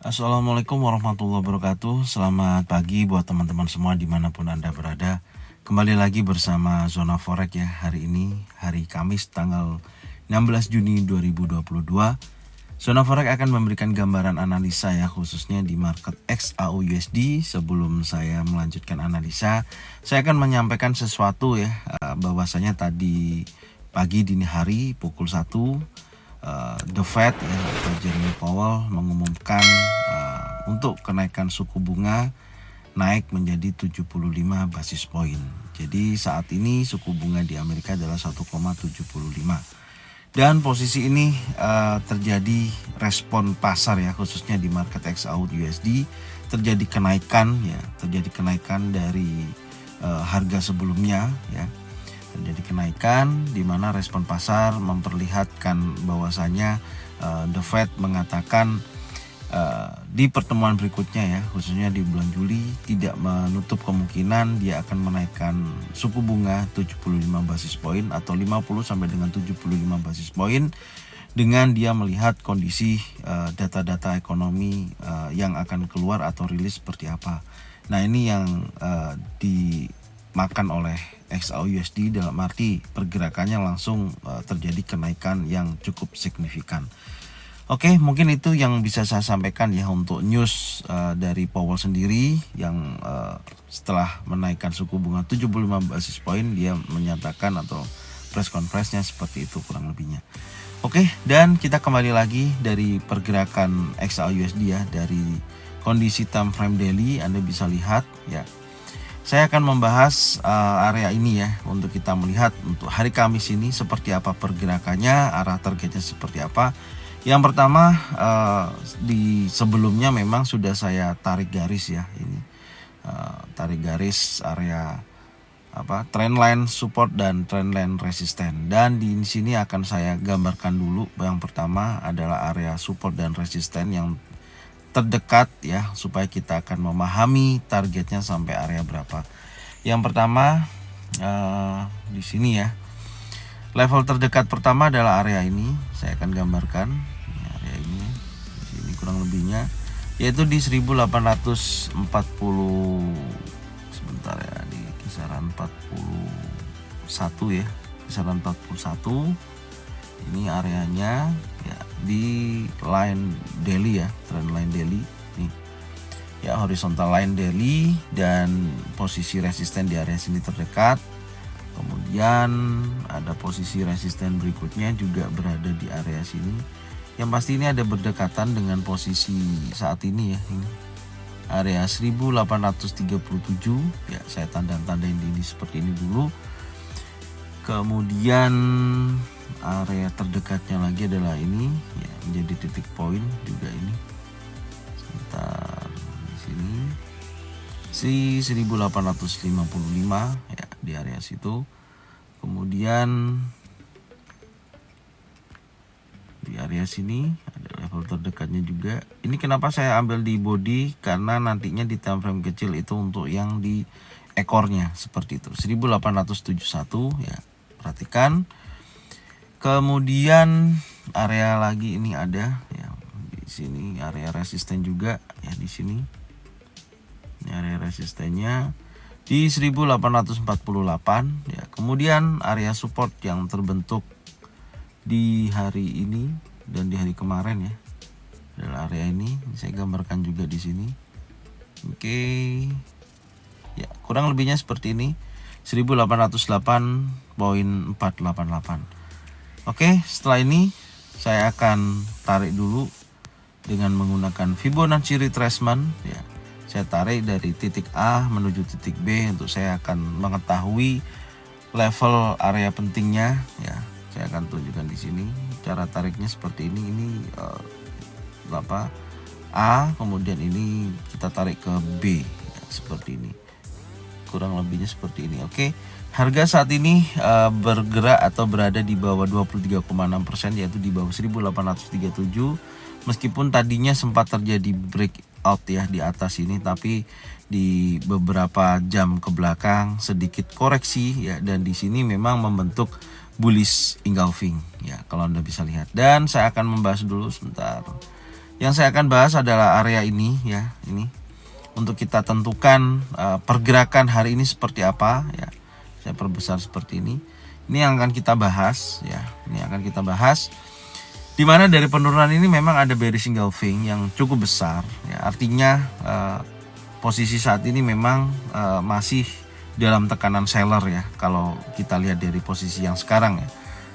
Assalamualaikum warahmatullahi wabarakatuh. Selamat pagi buat teman-teman semua dimanapun Anda berada. Kembali lagi bersama Zona Forex ya. Hari ini hari Kamis tanggal 16 Juni 2022. Zona Forex akan memberikan gambaran analisa ya, khususnya di market XAUUSD. Sebelum saya melanjutkan analisa, saya akan menyampaikan sesuatu ya, bahwasanya tadi pagi dini hari pukul 1 The Fed ya, atau Jeremy Powell mengumumkan untuk kenaikan suku bunga naik menjadi 75 basis point. Jadi saat ini suku bunga di Amerika adalah 1,75. Dan posisi ini terjadi respon pasar ya, khususnya di market XAUUSD terjadi kenaikan ya, dari harga sebelumnya ya. Terjadi kenaikan di mana respon pasar memperlihatkan bahwasanya The Fed mengatakan di pertemuan berikutnya ya, khususnya di bulan Juli, tidak menutup kemungkinan dia akan menaikkan suku bunga 75 basis point atau 50 sampai dengan 75 basis point dengan dia melihat kondisi data-data ekonomi yang akan keluar atau rilis seperti apa. Nah, ini yang dimakan oleh XAUUSD, dalam arti pergerakannya langsung terjadi kenaikan yang cukup signifikan. Oke, mungkin itu yang bisa saya sampaikan ya untuk news dari Powell sendiri yang setelah menaikkan suku bunga 75 basis point dia menyatakan atau press conference-nya seperti itu kurang lebihnya. Oke, dan kita kembali lagi dari pergerakan XAUUSD ya, dari kondisi time frame daily Anda bisa lihat ya. Saya akan membahas area ini ya, untuk kita melihat untuk hari Kamis ini seperti apa pergerakannya, arah targetnya seperti apa. Yang pertama, di sebelumnya memang sudah saya tarik garis ya, ini tarik garis area trendline support dan trendline resisten. Dan di sini akan saya gambarkan dulu. Yang pertama adalah area support dan resisten yang terdekat ya, supaya kita akan memahami targetnya sampai area berapa. Yang pertama di sini ya, level terdekat pertama adalah area ini. Saya akan gambarkan area ini di sini kurang lebihnya, yaitu di 1840, sebentar ya, di kisaran 41 ya, kisaran 41. Ini areanya ya, di line daily ya, trend line daily nih ya, horizontal line daily, dan posisi resisten di area sini terdekat. Kemudian ada posisi resisten berikutnya juga berada di area sini, yang pasti ini ada berdekatan dengan posisi saat ini ya, ini area 1837 ya. Saya tanda-tandain ini seperti ini dulu. Kemudian area terdekatnya lagi adalah ini ya, menjadi titik poin juga ini. Sebentar, di sini si 1855 ya, di area situ. Kemudian di area sini ada level terdekatnya juga. Ini kenapa saya ambil di body, karena nantinya di time frame kecil itu untuk yang di ekornya seperti itu, 1871 ya, perhatikan. Kemudian area lagi ini ada ya, di sini area resisten juga ya, di sini. Ini area resistennya di 1848 ya. Kemudian area support yang terbentuk di hari ini dan di hari kemarin ya, adalah area ini. Saya gambarkan juga di sini. Oke. Ya, kurang lebihnya seperti ini. 1808.488. Oke, setelah ini saya akan tarik dulu dengan menggunakan Fibonacci retracement ya. Saya tarik dari titik A menuju titik B untuk saya akan mengetahui level area pentingnya ya. Saya akan tunjukkan di sini cara tariknya seperti ini. Ini A, kemudian ini kita tarik ke B ya, seperti ini. Kurang lebihnya seperti ini. Oke. Harga saat ini bergerak atau berada di bawah 23,6%, yaitu di bawah 1837. Meskipun tadinya sempat terjadi breakout ya di atas ini, tapi di beberapa jam ke belakang sedikit koreksi ya, dan di sini memang membentuk bullish engulfing ya, kalau Anda bisa lihat. Dan saya akan membahas dulu sebentar. Yang saya akan bahas adalah area ini ya, ini untuk kita tentukan pergerakan hari ini seperti apa ya. Saya perbesar seperti ini. Ini yang akan kita bahas ya. Ini akan kita bahas. Di mana dari penurunan ini memang ada bearish engulfing yang cukup besar ya. Artinya posisi saat ini memang masih dalam tekanan seller ya, kalau kita lihat dari posisi yang sekarang ya.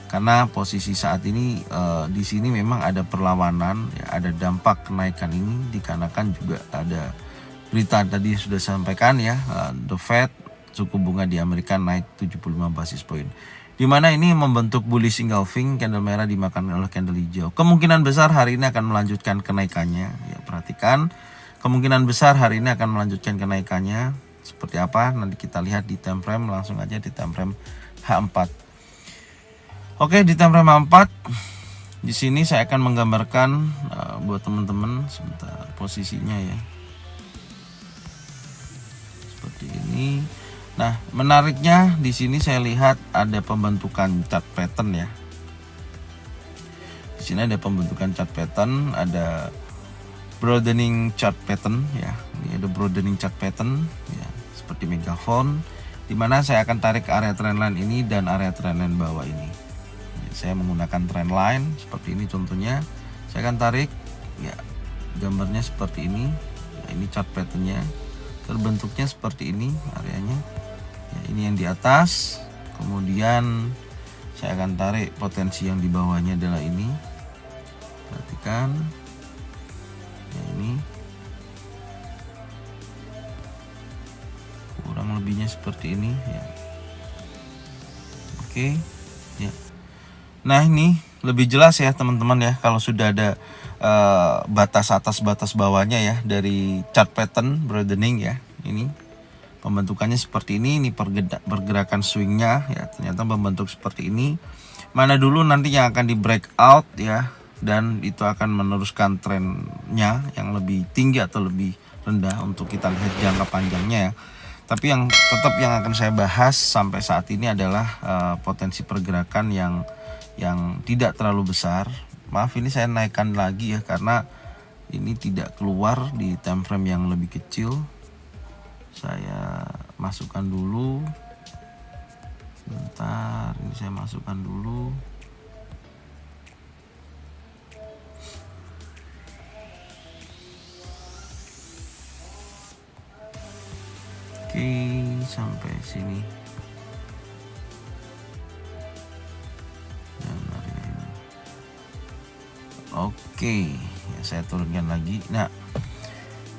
Karena posisi saat ini di sini memang ada perlawanan ya, ada dampak kenaikan ini dikarenakan juga ada berita tadi sudah sampaikan ya, The Fed suku bunga di Amerika naik 75 basis point. Di mana ini membentuk bullish engulfing, candle merah dimakan oleh candle hijau. Kemungkinan besar hari ini akan melanjutkan kenaikannya ya, perhatikan. Kemungkinan besar hari ini akan melanjutkan kenaikannya. Seperti apa nanti kita lihat di time frame, langsung aja di time frame H4. Oke, di time frame H4 di sini saya akan menggambarkan buat teman-teman sebentar posisinya ya. Seperti ini. Nah, menariknya di sini saya lihat ada pembentukan chart pattern ya. Di sini ada pembentukan chart pattern, ada broadening chart pattern ya. Ini ada broadening chart pattern ya, seperti megaphone, di mana saya akan tarik area trendline ini dan area trendline bawah ini. Ya, saya menggunakan trendline seperti ini contohnya. Saya akan tarik ya, gambarnya seperti ini. Ya, ini chart patternnya. Terbentuknya seperti ini areanya. Ya, ini yang di atas, kemudian saya akan tarik potensi yang di bawahnya adalah ini. Perhatikan ya, ini kurang lebihnya seperti ini ya. Oke ya. Nah, ini lebih jelas ya teman-teman ya, kalau sudah ada batas atas batas bawahnya ya dari chart pattern broadening ya. Ini pembentukannya seperti ini pergerakan swingnya ya, ternyata membentuk seperti ini. Mana dulu nanti yang akan di breakout ya, dan itu akan meneruskan trennya yang lebih tinggi atau lebih rendah untuk kita lihat jangka panjangnya ya. Tapi yang tetap yang akan saya bahas sampai saat ini adalah potensi pergerakan yang tidak terlalu besar. Maaf, ini saya naikkan lagi ya, karena ini tidak keluar di time frame yang lebih kecil. Saya masukkan dulu. Bentar, ini saya masukkan dulu. Oke, sampai sini. Dan area ini. Oke, ya, saya turunkan lagi. Nah,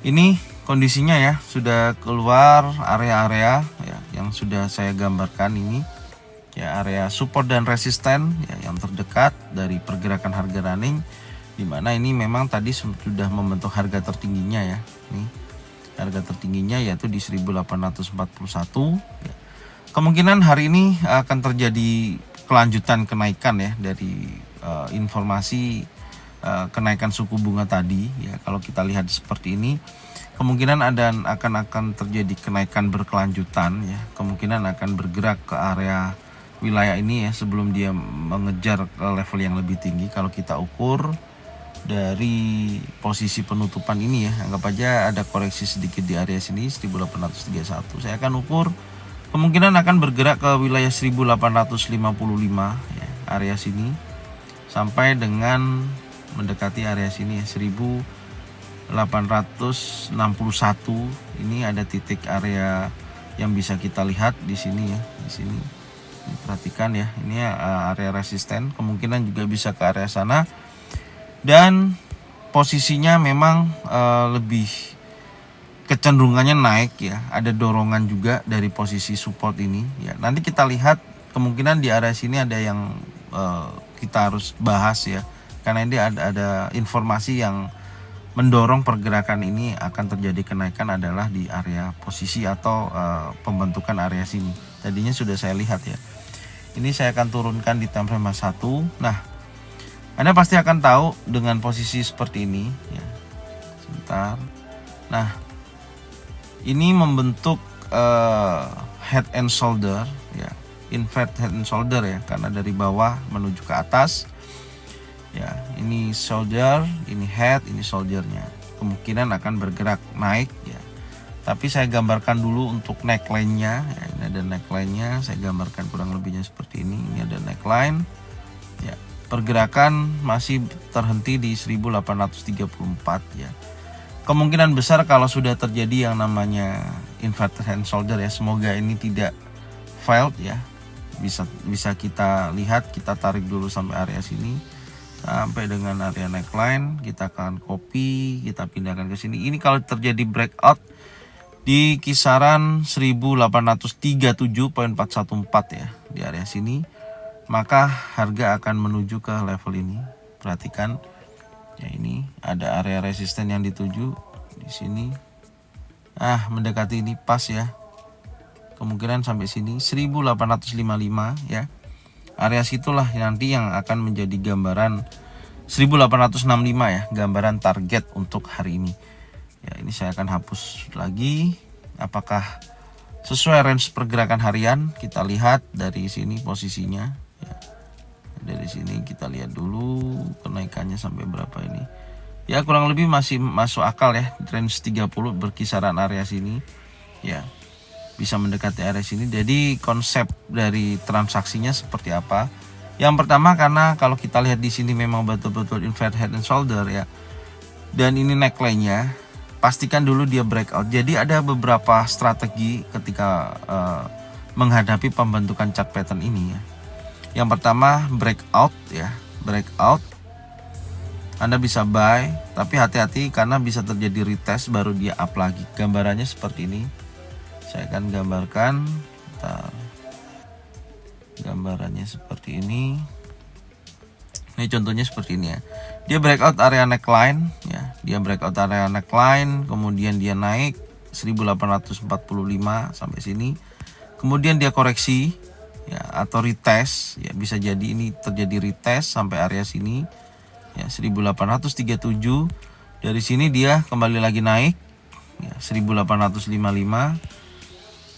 ini kondisinya ya, sudah keluar area-area ya, yang sudah saya gambarkan ini ya, area support dan resisten ya, yang terdekat dari pergerakan harga running, dimana ini memang tadi sudah membentuk harga tertingginya ya. Nih, harga tertingginya yaitu di 1841 ya. Kemungkinan hari ini akan terjadi kelanjutan kenaikan ya, dari informasi kenaikan suku bunga tadi ya. Kalau kita lihat seperti ini, kemungkinan akan terjadi kenaikan berkelanjutan ya. Kemungkinan akan bergerak ke area wilayah ini ya, sebelum dia mengejar ke level yang lebih tinggi. Kalau kita ukur dari posisi penutupan ini ya, anggap aja ada koreksi sedikit di area sini 1831. Saya akan ukur kemungkinan akan bergerak ke wilayah 1855 ya, area sini, sampai dengan mendekati area sini ya, 1861. Ini ada titik area yang bisa kita lihat di sini ya, di sini. Perhatikan ya, ini area resisten, kemungkinan juga bisa ke area sana. Dan posisinya memang lebih kecenderungannya naik ya. Ada dorongan juga dari posisi support ini ya. Nanti kita lihat kemungkinan di area sini ada yang kita harus bahas ya, karena ini ada informasi yang mendorong pergerakan ini akan terjadi kenaikan adalah di area posisi atau pembentukan area sini. Tadinya sudah saya lihat ya. Ini saya akan turunkan di time frame 1. Nah, Anda pasti akan tahu dengan posisi seperti ini ya. Sebentar. Nah, ini membentuk head and shoulder ya, invert head and shoulder ya, karena dari bawah menuju ke atas. Ya, ini shoulder, ini head, ini shouldernya. Kemungkinan akan bergerak naik ya. Tapi saya gambarkan dulu untuk neckline-nya. Ya, ini ada neckline-nya, saya gambarkan kurang lebihnya seperti ini. Ini ada neckline. Ya, pergerakan masih terhenti di 1834 ya. Kemungkinan besar kalau sudah terjadi yang namanya inverted hand shoulder ya, semoga ini tidak failed ya. Bisa kita lihat, kita tarik dulu sampai area sini sampai dengan area neckline, kita akan copy, kita pindahkan ke sini. Ini kalau terjadi breakout di kisaran 1837.414 ya di area sini, maka harga akan menuju ke level ini. Perhatikan ya, ini ada area resisten yang dituju di sini. Mendekati ini pas ya. Kemungkinan sampai sini 1855 ya. Area situlah nanti yang akan menjadi gambaran 1865 ya, gambaran target untuk hari ini. Ya, ini saya akan hapus lagi. Apakah sesuai range pergerakan harian? Kita lihat dari sini posisinya ya. Dari sini kita lihat dulu kenaikannya sampai berapa ini. Ya, kurang lebih masih masuk akal ya, range 30 berkisaran area sini. Ya, bisa mendekati area sini. Jadi konsep dari transaksinya seperti apa? Yang pertama, karena kalau kita lihat di sini memang betul-betul inverted head and shoulder ya. Dan ini neckline-nya, pastikan dulu dia breakout. Jadi ada beberapa strategi ketika menghadapi pembentukan chart pattern ini ya. Yang pertama, breakout ya. Breakout Anda bisa buy, tapi hati-hati karena bisa terjadi retest baru dia up lagi. Gambarannya seperti ini. Saya akan gambarkan. Gambarannya seperti ini. Ini contohnya seperti ini ya. Dia breakout area neckline ya. Dia breakout area neckline, kemudian dia naik 1845 sampai sini. Kemudian dia koreksi ya, atau retest ya, bisa jadi ini terjadi retest sampai area sini ya, 1837. Dari sini dia kembali lagi naik ya, 1855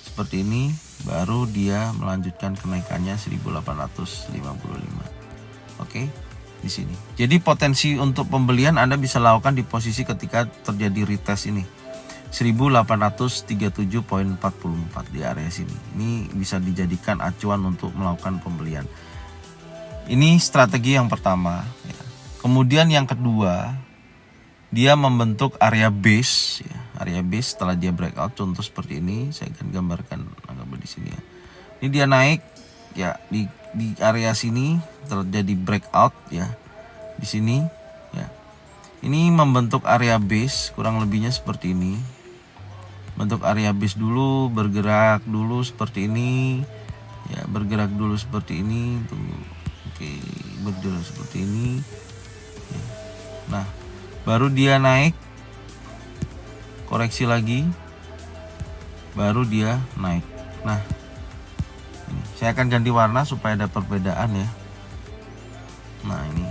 seperti ini, baru dia melanjutkan kenaikannya 1855. Oke, di sini. Jadi potensi untuk pembelian Anda bisa lakukan di posisi ketika terjadi retest ini 1837.44 di area sini. Ini bisa dijadikan acuan untuk melakukan pembelian. Ini strategi yang pertama ya. Kemudian yang kedua, dia membentuk area base ya. Area base setelah dia breakout, contoh seperti ini. Saya akan gambarkan agak di sini ya. Ini dia naik ya, di area sini terjadi breakout ya. Di sini ya. Ini membentuk area base, kurang lebihnya seperti ini. Bentuk area base dulu, bergerak dulu seperti ini. Ya, bergerak dulu seperti ini. Tunggu. Oke, bergerak seperti ini. Ya. Nah, baru dia naik, koreksi lagi, baru dia naik. Nah, ini. Saya akan ganti warna supaya ada perbedaan ya. Nah, ini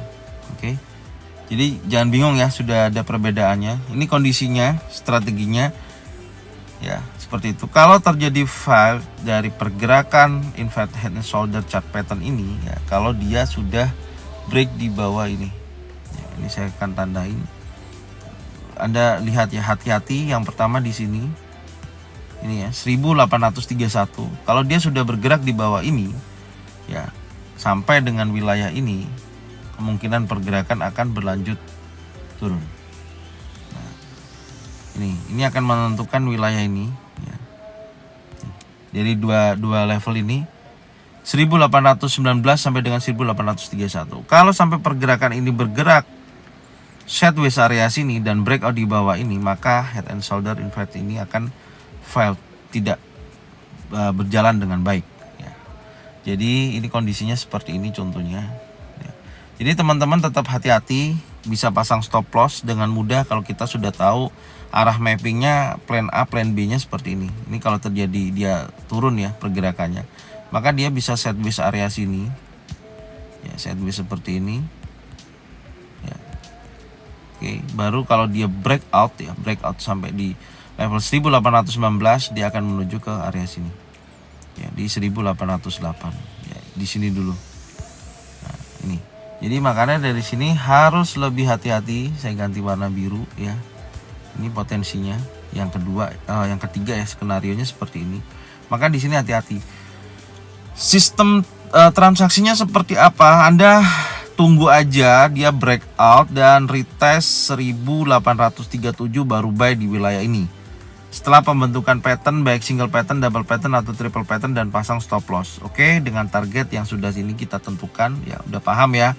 oke. Jadi jangan bingung ya, sudah ada perbedaannya. Ini kondisinya, strateginya ya, seperti itu. Kalau terjadi fail dari pergerakan inverted head and shoulder chart pattern ini ya, kalau dia sudah break di bawah ini ya, ini saya akan tandain. Anda lihat ya, hati-hati. Yang pertama di sini ini ya, 1831. Kalau dia sudah bergerak di bawah ini ya, sampai dengan wilayah ini, kemungkinan pergerakan akan berlanjut turun. Nah, ini akan menentukan wilayah ini ya. Jadi dua level ini 1819 sampai dengan 1831. Kalau sampai pergerakan ini bergerak sideways area sini dan breakout di bawah ini, maka head and shoulder inverted ini akan fail, tidak berjalan dengan baik ya. Jadi ini kondisinya seperti ini contohnya ya. Jadi teman-teman tetap hati-hati, bisa pasang stop loss dengan mudah kalau kita sudah tahu arah mappingnya, plan A, plan B nya seperti ini. Ini kalau terjadi dia turun ya pergerakannya, maka dia bisa sideways area sini ya, sideways seperti ini. Oke, baru kalau dia breakout ya, breakout sampai di level 1819, dia akan menuju ke area sini. Ya, di 1808. Ya, di sini dulu. Nah, ini. Jadi makanya dari sini harus lebih hati-hati. Saya ganti warna biru ya. Ini potensinya. Yang kedua, yang ketiga ya, skenarionya seperti ini. Maka di sini hati-hati. Sistem transaksinya seperti apa? Anda tunggu aja dia breakout dan retest 1837 baru buy di wilayah ini. Setelah pembentukan pattern baik single pattern, double pattern atau triple pattern dan pasang stop loss. Oke, dengan target yang sudah sini kita tentukan ya, udah paham ya.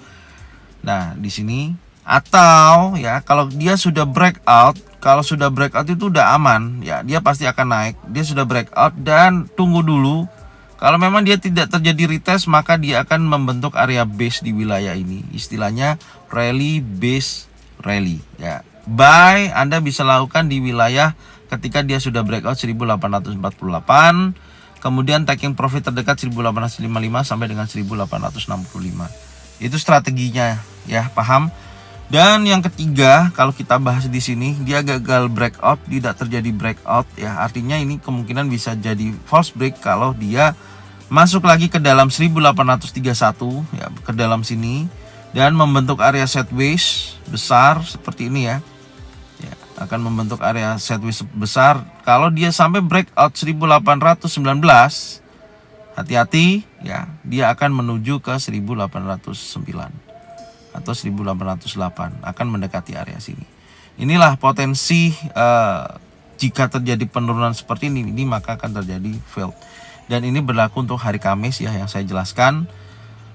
Nah, di sini atau ya kalau dia sudah breakout, kalau sudah breakout itu udah aman ya, dia pasti akan naik. Dia sudah breakout dan tunggu dulu. Kalau memang dia tidak terjadi retest, maka dia akan membentuk area base di wilayah ini. Istilahnya rally base rally ya. Buy Anda bisa lakukan di wilayah ketika dia sudah breakout 1848, kemudian taking profit terdekat 1855 sampai dengan 1865. Itu strateginya ya, paham? Dan yang ketiga, kalau kita bahas di sini, dia gagal breakout, tidak terjadi breakout ya. Artinya ini kemungkinan bisa jadi false break kalau dia masuk lagi ke dalam 1831 ya, ke dalam sini dan membentuk area sideways besar seperti ini ya. Akan membentuk area sideways besar. Kalau dia sampai breakout 1819, hati-hati ya, dia akan menuju ke 1809 atau 1808, akan mendekati area sini. Inilah potensi jika terjadi penurunan seperti ini maka akan terjadi failed. Dan ini berlaku untuk hari Kamis ya, yang saya jelaskan.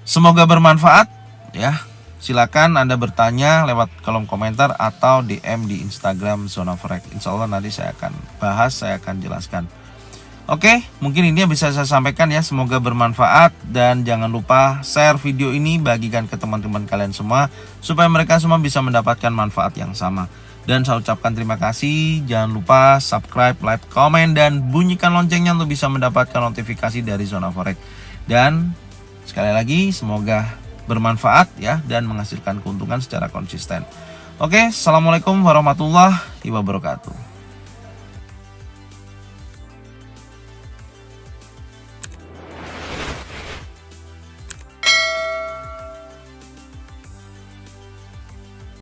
Semoga bermanfaat ya. Silakan Anda bertanya lewat kolom komentar atau DM di Instagram Zona Forex. Insya Allah nanti saya akan bahas, saya akan jelaskan. Oke, mungkin ini yang bisa saya sampaikan ya. Semoga bermanfaat dan jangan lupa share video ini, bagikan ke teman-teman kalian semua supaya mereka semua bisa mendapatkan manfaat yang sama. Dan saya ucapkan terima kasih. Jangan lupa subscribe, like, komen, dan bunyikan loncengnya untuk bisa mendapatkan notifikasi dari Zona Forex. Dan sekali lagi semoga bermanfaat ya dan menghasilkan keuntungan secara konsisten. Oke, assalamualaikum warahmatullahi wabarakatuh.